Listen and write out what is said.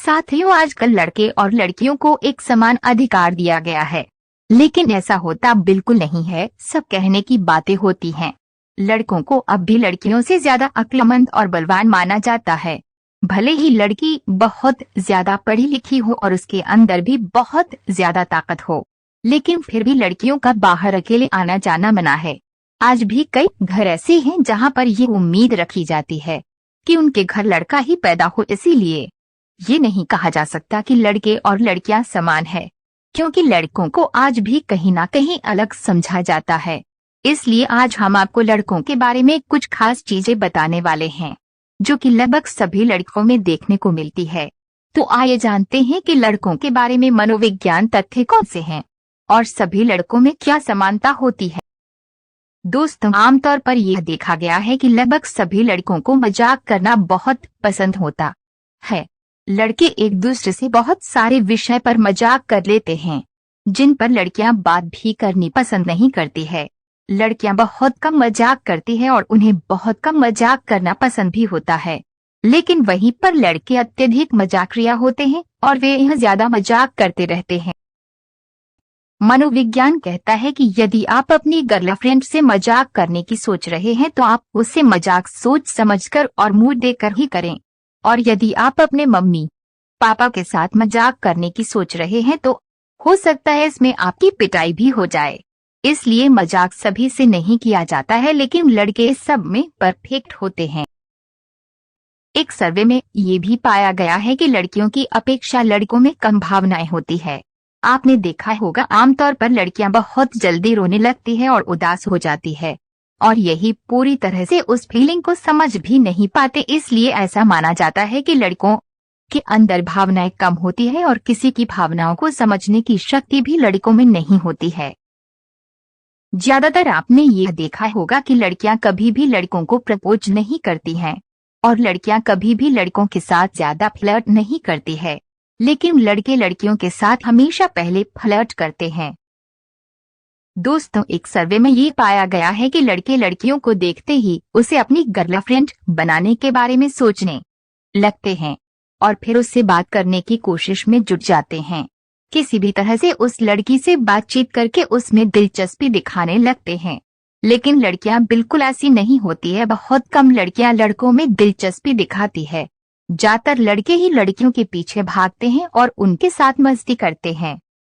साथियों, आजकल लड़के और लड़कियों को एक समान अधिकार दिया गया है, लेकिन ऐसा होता बिल्कुल नहीं है। सब कहने की बातें होती हैं। लड़कों को अब भी लड़कियों से ज्यादा अक्लमंद और बलवान माना जाता है। भले ही लड़की बहुत ज्यादा पढ़ी लिखी हो और उसके अंदर भी बहुत ज्यादा ताकत हो, लेकिन फिर भी लड़कियों का बाहर अकेले आना जाना मना है। आज भी कई घर ऐसे हैं जहां पर ये उम्मीद रखी जाती है कि उनके घर लड़का ही पैदा हो। इसीलिए ये नहीं कहा जा सकता कि लड़के और लड़कियां समान है, क्योंकि लड़कों को आज भी कहीं ना कहीं अलग समझा जाता है। इसलिए आज हम आपको लड़कों के बारे में कुछ खास चीजें बताने वाले हैं, जो कि लगभग सभी लड़कों में देखने को मिलती है। तो आइए जानते हैं कि लड़कों के बारे में मनोविज्ञान तथ्य कौन से हैं और सभी लड़कों में क्या समानता होती है। दोस्तों, आमतौर पर यह देखा गया है कि लगभग सभी लड़कों को मजाक करना बहुत पसंद होता है। लड़के एक दूसरे से बहुत सारे विषय पर मजाक कर लेते हैं, जिन पर लड़कियां बात भी करनी पसंद नहीं करती है। लड़कियां बहुत कम मजाक करती है और उन्हें बहुत कम मजाक करना पसंद भी होता है, लेकिन वहीं पर लड़के अत्यधिक मजाकिया होते हैं और वे यह ज्यादा मजाक करते रहते हैं। मनोविज्ञान कहता है कि यदि आप अपनी गर्लफ्रेंड से मजाक करने की सोच रहे हैं तो आप उससे मजाक सोच समझकर और मूड देकर ही करें, और यदि आप अपने मम्मी पापा के साथ मजाक करने की सोच रहे हैं तो हो सकता है इसमें आपकी पिटाई भी हो जाए। इसलिए मजाक सभी से नहीं किया जाता है, लेकिन लड़के सब में परफेक्ट होते हैं। एक सर्वे में ये भी पाया गया है कि लड़कियों की अपेक्षा लड़कों में कम भावनाएं होती है। आपने देखा होगा, आमतौर पर लड़कियां बहुत जल्दी रोने लगती है और उदास हो जाती है, और यही पूरी तरह से उस फीलिंग को समझ भी नहीं पाते। इसलिए ऐसा माना जाता है कि लड़कों के अंदर भावनाएं कम होती है और किसी की भावनाओं को समझने की शक्ति भी लड़कों में नहीं होती है। ज्यादातर आपने यह देखा होगा कि लड़कियां कभी भी लड़कों को प्रपोज नहीं करती हैं, और लड़कियां कभी भी लड़कों के साथ ज्यादा फ्लर्ट नहीं करती है, लेकिन लड़के लड़कियों के साथ हमेशा पहले फ्लर्ट करते हैं। दोस्तों, एक सर्वे में ये पाया गया है कि लड़के लड़कियों को देखते ही उसे अपनी गर्लफ्रेंड बनाने के बारे में सोचने लगते हैं और फिर उससे बात करने की कोशिश में जुट जाते हैं। किसी भी तरह से उस लड़की से बातचीत करके उसमें दिलचस्पी दिखाने लगते हैं, लेकिन लड़कियां बिल्कुल ऐसी नहीं होती है। बहुत कम लड़कियां लड़कों में दिलचस्पी दिखाती है। ज्यादातर लड़के ही लड़कियों के पीछे भागते हैं और उनके साथ मस्ती करते हैं।